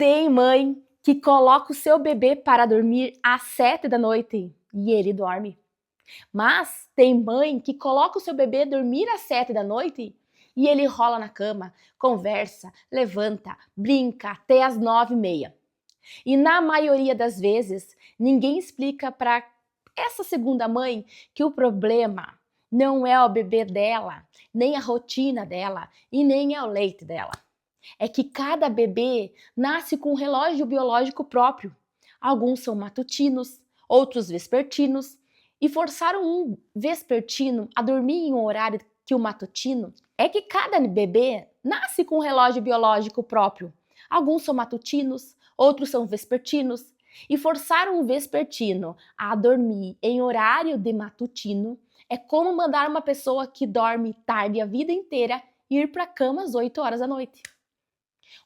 Tem mãe que coloca o seu bebê para dormir às 7 da noite e ele dorme. Mas tem mãe que coloca o seu bebê dormir às 7 da noite e ele rola na cama, conversa, levanta, brinca até às 9h30. E na maioria das vezes, ninguém explica para essa segunda mãe que o problema não é o bebê dela, nem a rotina dela e nem é o leite dela. É que cada bebê nasce com um relógio biológico próprio. Alguns são matutinos, outros vespertinos, e forçar um vespertino a dormir em um horário que o matutino é que cada bebê nasce com um relógio biológico próprio. Alguns são matutinos, outros são vespertinos, e forçar um vespertino a dormir em horário de matutino é como mandar uma pessoa que dorme tarde a vida inteira ir para a cama às 8 horas da noite.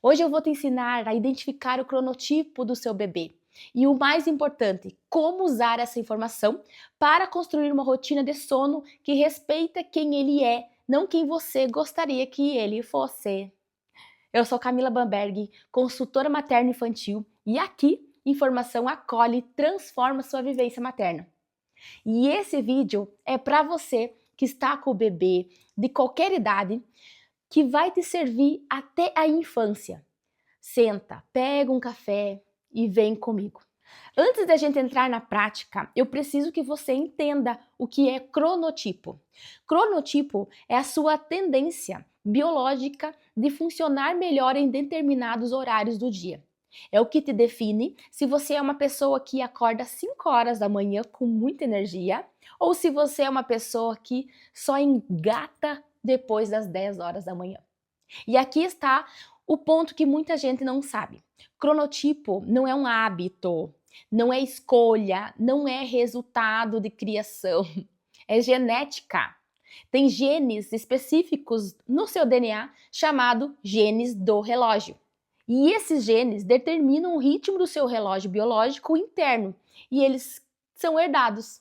Hoje eu vou te ensinar a identificar o cronotipo do seu bebê e o mais importante, como usar essa informação para construir uma rotina de sono que respeita quem ele é, não quem você gostaria que ele fosse. Eu sou Camila Bamberg, consultora materno-infantil, e aqui informação acolhe e transforma sua vivência materna. E esse vídeo é para você que está com o bebê de qualquer idade, que vai te servir até a infância. Senta, pega um café e vem comigo. Antes da gente entrar na prática, eu preciso que você entenda o que é cronotipo. Cronotipo é a sua tendência biológica de funcionar melhor em determinados horários do dia. É o que te define se você é uma pessoa que acorda às 5 horas da manhã com muita energia ou se você é uma pessoa que só engata depois das 10 horas da manhã. E aqui está o ponto que muita gente não sabe. Cronotipo não é um hábito, não é escolha, não é resultado de criação, é genética. Tem genes específicos no seu DNA chamado genes do relógio. E esses genes determinam o ritmo do seu relógio biológico interno e eles são herdados.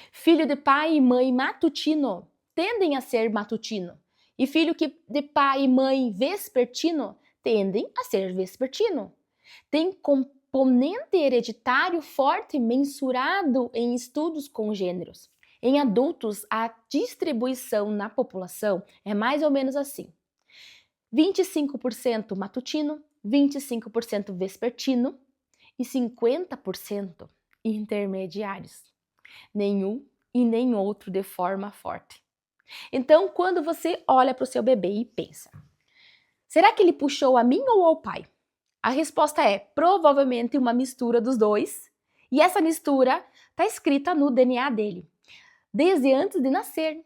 Filho de pai e mãe matutino tendem a ser matutino. E filho de pai e mãe vespertino tendem a ser vespertino. Tem componente hereditário forte mensurado em estudos congêneros. Em adultos, a distribuição na população é mais ou menos assim: 25% matutino, 25% vespertino e 50% intermediários. Nenhum e nem outro de forma forte. Então, quando você olha para o seu bebê e pensa, será que ele puxou a mim ou ao pai? A resposta é provavelmente uma mistura dos dois, e essa mistura está escrita no DNA dele, desde antes de nascer.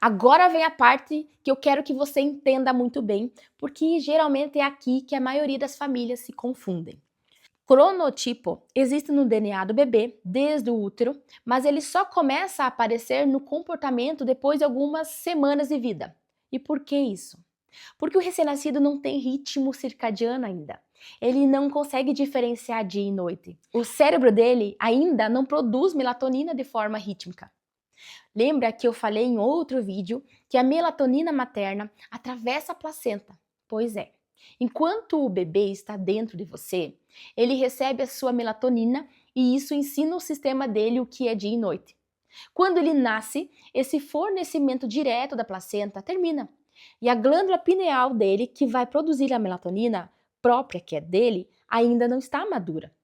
Agora vem a parte que eu quero que você entenda muito bem, porque geralmente é aqui que a maioria das famílias se confundem. Cronotipo existe no DNA do bebê desde o útero, mas ele só começa a aparecer no comportamento depois de algumas semanas de vida. E por que isso? Porque o recém-nascido não tem ritmo circadiano ainda. Ele não consegue diferenciar dia e noite. O cérebro dele ainda não produz melatonina de forma rítmica. Lembra que eu falei em outro vídeo que a melatonina materna atravessa a placenta? Pois é. Enquanto o bebê está dentro de você, ele recebe a sua melatonina e isso ensina o sistema dele o que é dia e noite. Quando ele nasce, esse fornecimento direto da placenta termina e a glândula pineal dele, que vai produzir a melatonina própria, que é dele, ainda não está madura.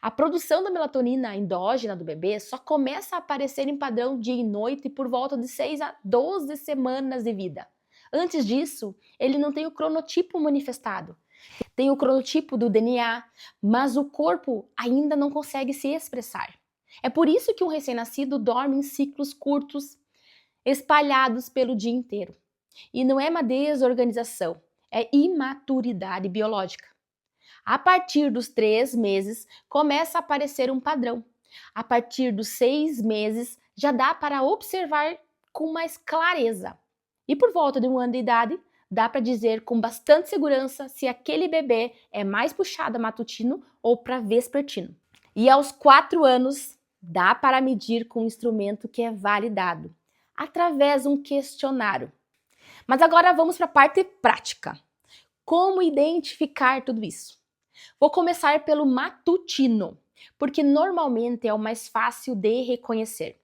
A produção da melatonina endógena do bebê só começa a aparecer em padrão dia e noite por volta de 6 a 12 semanas de vida. Antes disso, ele não tem o cronotipo manifestado. Tem o cronotipo do DNA, mas o corpo ainda não consegue se expressar. É por isso que um recém-nascido dorme em ciclos curtos, espalhados pelo dia inteiro. E não é uma desorganização, é imaturidade biológica. A partir dos 3 meses, começa a aparecer um padrão. A partir dos 6 meses, já dá para observar com mais clareza. E por volta de 1 ano de idade, dá para dizer com bastante segurança se aquele bebê é mais puxado a matutino ou para vespertino. E aos 4 anos, dá para medir com um instrumento que é validado, através de um questionário. Mas agora vamos para a parte prática. Como identificar tudo isso? Vou começar pelo matutino, porque normalmente é o mais fácil de reconhecer.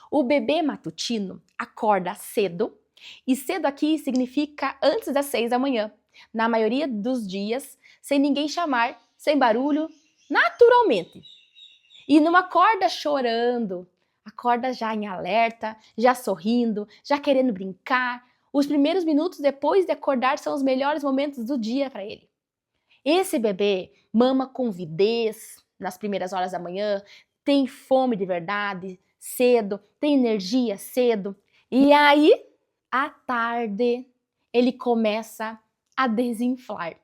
O bebê matutino acorda cedo, e cedo aqui significa antes das 6 da manhã, na maioria dos dias, sem ninguém chamar, sem barulho, naturalmente. E não acorda chorando, acorda já em alerta, já sorrindo, já querendo brincar. Os primeiros minutos depois de acordar são os melhores momentos do dia para ele. Esse bebê mama com avidez nas primeiras horas da manhã, tem fome de verdade cedo, tem energia cedo. E aí, à tarde, ele começa a desinflar.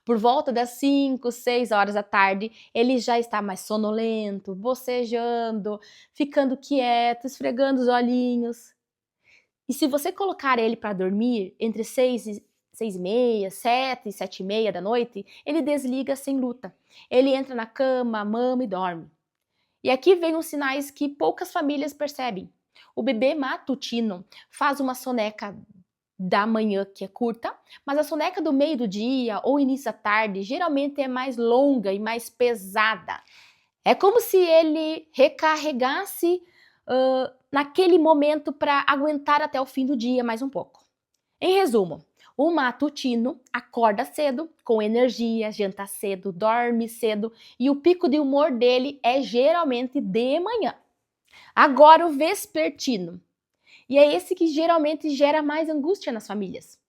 Por volta das 5, 6 horas da tarde, ele já está mais sonolento, bocejando, ficando quieto, esfregando os olhinhos. E se você colocar ele para dormir entre 6 e meia, 7 e 7 e meia da noite, ele desliga sem luta. Ele entra na cama, mama e dorme. E aqui vem os sinais que poucas famílias percebem. O bebê matutino faz uma soneca da manhã que é curta, mas a soneca do meio do dia ou início da tarde geralmente é mais longa e mais pesada. É como se ele recarregasse naquele momento para aguentar até o fim do dia mais um pouco. Em resumo, o matutino acorda cedo, com energia, janta cedo, dorme cedo e o pico de humor dele é geralmente de manhã. Agora o vespertino. E é esse que geralmente gera mais angústia nas famílias.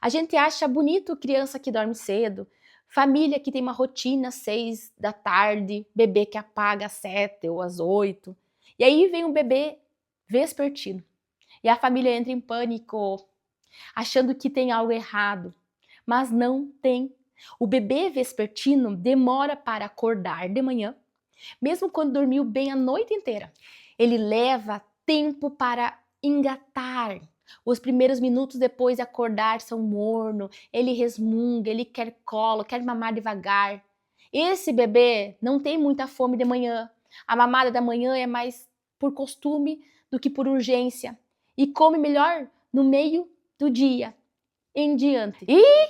A gente acha bonito criança que dorme cedo, família que tem uma rotina às 6 da tarde, bebê que apaga às 7 ou às 8. E aí vem um bebê vespertino. E a família entra em pânico, achando que tem algo errado. Mas não tem. O bebê vespertino demora para acordar de manhã, mesmo quando dormiu bem a noite inteira. Ele leva tempo para engatar. Os primeiros minutos depois de acordar são morno, ele resmunga, ele quer colo, quer mamar devagar. Esse bebê não tem muita fome de manhã. A mamada da manhã é mais por costume do que por urgência. E come melhor no meio do dia em diante. E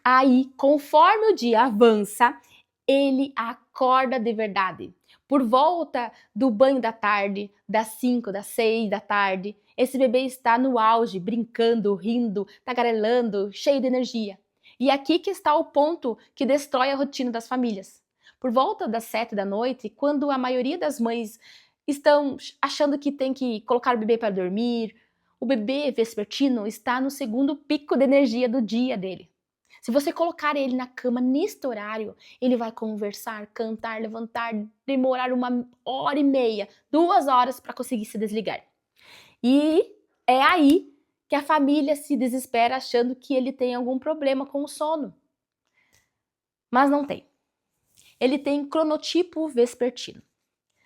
aí, conforme o dia avança, ele acorda de verdade. Por volta do banho da tarde, das 5, das 6 da tarde, esse bebê está no auge, brincando, rindo, tagarelando, cheio de energia. E aqui que está o ponto que destrói a rotina das famílias. Por volta das 7 da noite, quando a maioria das mães estão achando que tem que colocar o bebê para dormir, o bebê vespertino está no segundo pico de energia do dia dele. Se você colocar ele na cama neste horário, ele vai conversar, cantar, levantar, demorar 1 hora e meia, 2 horas para conseguir se desligar. E é aí que a família se desespera achando que ele tem algum problema com o sono. Mas não tem. Ele tem cronotipo vespertino.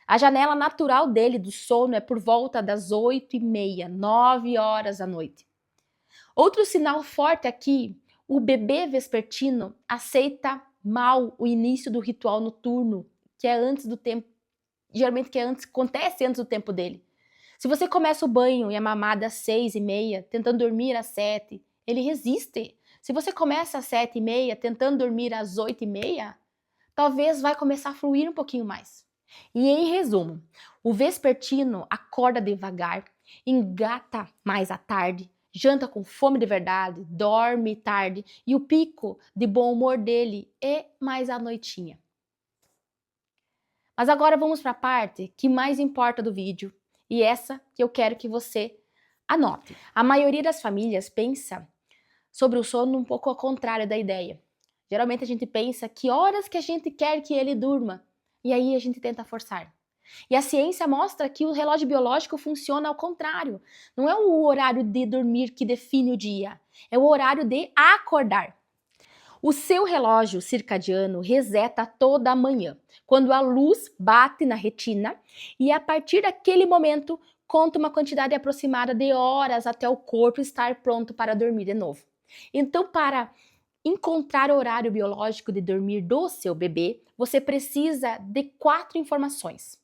A janela natural dele do sono é por volta das 8h30, 9 horas da noite. Outro sinal forte aqui, o bebê vespertino aceita mal o início do ritual noturno, que é antes do tempo, geralmente acontece antes do tempo dele. Se você começa o banho e a mamada às 6h30, tentando dormir às 7, ele resiste. Se você começa às 7h30, tentando dormir às 8h30, talvez vai começar a fluir um pouquinho mais. E em resumo, o vespertino acorda devagar, engata mais à tarde, janta com fome de verdade, dorme tarde e o pico de bom humor dele é mais à noitinha. Mas agora vamos para a parte que mais importa do vídeo e essa que eu quero que você anote. A maioria das famílias pensa sobre o sono um pouco ao contrário da ideia. Geralmente a gente pensa que horas que a gente quer que ele durma e aí a gente tenta forçar. E a ciência mostra que o relógio biológico funciona ao contrário. Não é o horário de dormir que define o dia, é o horário de acordar. O seu relógio circadiano reseta toda manhã, quando a luz bate na retina e a partir daquele momento conta uma quantidade aproximada de horas até o corpo estar pronto para dormir de novo. Então, para encontrar o horário biológico de dormir do seu bebê, você precisa de 4 informações.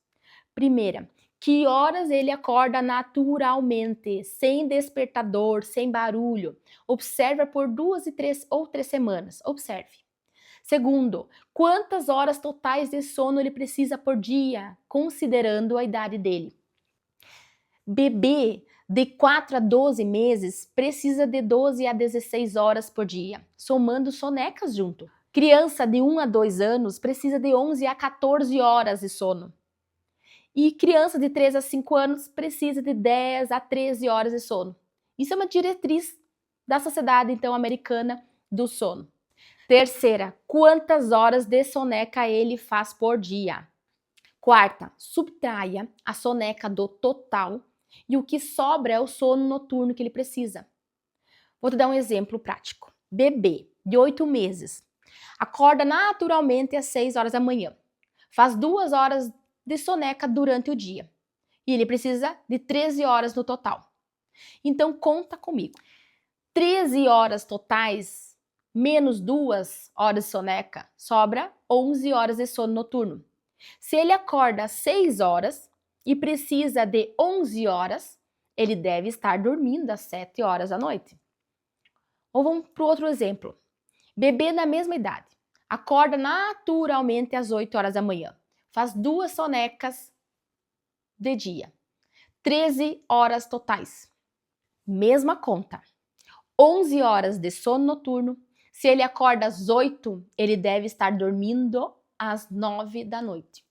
Primeira, que horas ele acorda naturalmente, sem despertador, sem barulho. Observa por 2 ou 3 semanas. Observe. Segundo, quantas horas totais de sono ele precisa por dia, considerando a idade dele. Bebê de 4 a 12 meses precisa de 12 a 16 horas por dia, somando sonecas junto. Criança de 1 a 2 anos precisa de 11 a 14 horas de sono. E criança de 3 a 5 anos precisa de 10 a 13 horas de sono. Isso é uma diretriz da Sociedade, então, Americana do Sono. Terceira, quantas horas de soneca ele faz por dia? Quarta, subtraia a soneca do total e o que sobra é o sono noturno que ele precisa. Vou te dar um exemplo prático. Bebê de 8 meses acorda naturalmente às 6 horas da manhã. Faz 2 horas de soneca durante o dia. E ele precisa de 13 horas no total. Então, conta comigo. 13 horas totais, menos 2 horas de soneca, sobra 11 horas de sono noturno. Se ele acorda às 6 horas e precisa de 11 horas, ele deve estar dormindo às 7 horas da noite. Ou vamos para o outro exemplo. Bebê da mesma idade. Acorda naturalmente às 8 horas da manhã. Faz 2 sonecas de dia. 13 horas totais. Mesma conta. 11 horas de sono noturno. Se ele acorda às 8, ele deve estar dormindo às 9 da noite.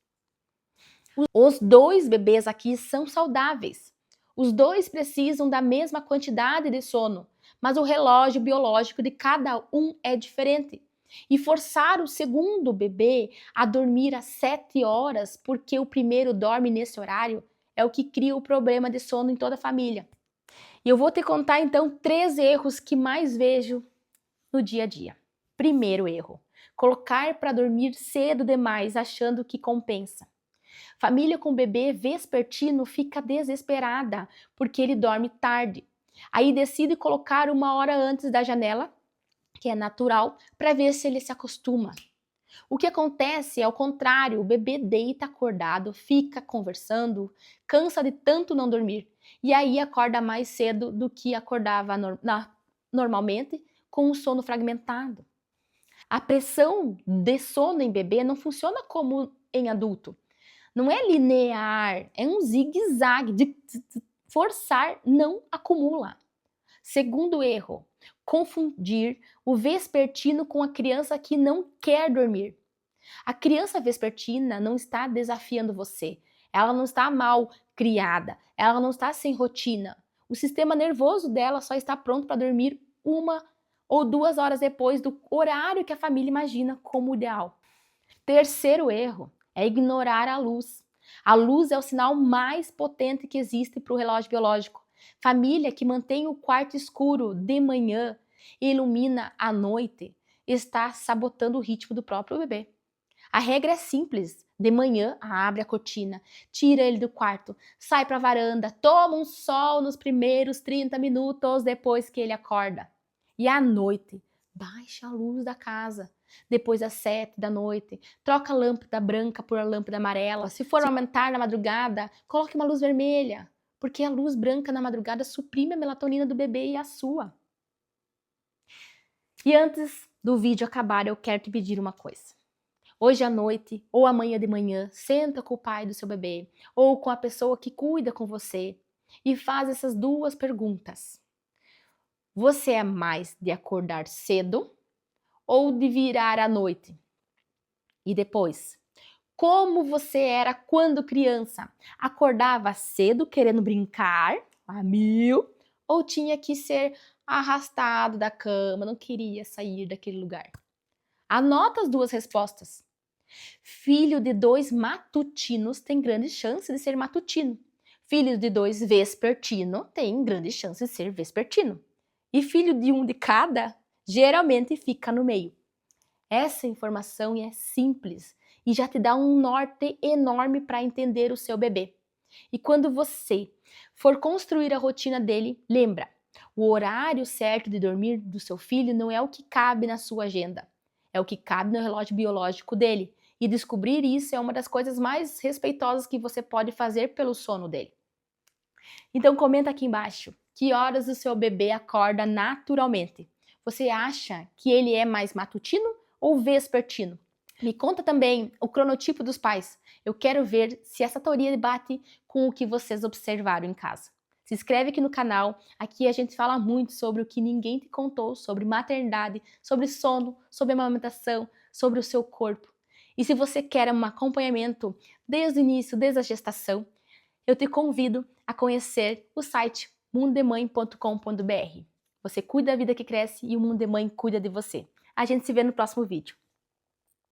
Os 2 bebês aqui são saudáveis. Os 2 precisam da mesma quantidade de sono, mas o relógio biológico de cada um é diferente. E forçar o segundo bebê a dormir às 7 horas porque o primeiro dorme nesse horário é o que cria o problema de sono em toda a família. E eu vou te contar então 3 erros que mais vejo no dia a dia. Primeiro erro: colocar para dormir cedo demais achando que compensa. Família com bebê vespertino fica desesperada porque ele dorme tarde. Aí decide colocar 1 hora antes da janela, que é natural, para ver se ele se acostuma. O que acontece é ao contrário, o bebê deita acordado, fica conversando, cansa de tanto não dormir e aí acorda mais cedo do que acordava normalmente com o sono fragmentado. A pressão de sono em bebê não funciona como em adulto. Não é linear, é um zigue-zague de forçar, não acumula. Segundo erro, confundir o vespertino com a criança que não quer dormir. A criança vespertina não está desafiando você, ela não está mal criada, ela não está sem rotina. O sistema nervoso dela só está pronto para dormir 1 ou 2 horas depois do horário que a família imagina como ideal. Terceiro erro é ignorar a luz. A luz é o sinal mais potente que existe para o relógio biológico. Família que mantém o quarto escuro de manhã e ilumina à noite está sabotando o ritmo do próprio bebê. A regra é simples. De manhã, abre a cortina, tira ele do quarto, sai para a varanda, toma um sol nos primeiros 30 minutos depois que ele acorda. E à noite, baixa a luz da casa. Depois das 7 da noite, troca a lâmpada branca por a lâmpada amarela. Se for aumentar na madrugada, coloque uma luz vermelha, porque a luz branca na madrugada suprime a melatonina do bebê e a sua. E antes do vídeo acabar, eu quero te pedir uma coisa. Hoje à noite ou amanhã de manhã, senta com o pai do seu bebê ou com a pessoa que cuida com você e faz essas 2 perguntas. Você é mais de acordar cedo ou de virar à noite? E depois, como você era quando criança? Acordava cedo querendo brincar a mil ou tinha que ser arrastado da cama, não queria sair daquele lugar? Anota as 2 respostas. Filho de 2 matutinos tem grande chance de ser matutino. Filho de 2 vespertino tem grande chance de ser vespertino. E filho de 1 de cada geralmente fica no meio. Essa informação é simples e já te dá um norte enorme para entender o seu bebê. E quando você for construir a rotina dele, lembra, o horário certo de dormir do seu filho não é o que cabe na sua agenda, é o que cabe no relógio biológico dele. E descobrir isso é uma das coisas mais respeitosas que você pode fazer pelo sono dele. Então comenta aqui embaixo, que horas o seu bebê acorda naturalmente? Você acha que ele é mais matutino ou vespertino? Me conta também o cronotipo dos pais. Eu quero ver se essa teoria bate com o que vocês observaram em casa. Se inscreve aqui no canal, aqui a gente fala muito sobre o que ninguém te contou, sobre maternidade, sobre sono, sobre amamentação, sobre o seu corpo. E se você quer um acompanhamento desde o início, desde a gestação, eu te convido a conhecer o site mundemãe.com.br. Você cuida da vida que cresce e o Mundo de Mãe cuida de você. A gente se vê no próximo vídeo.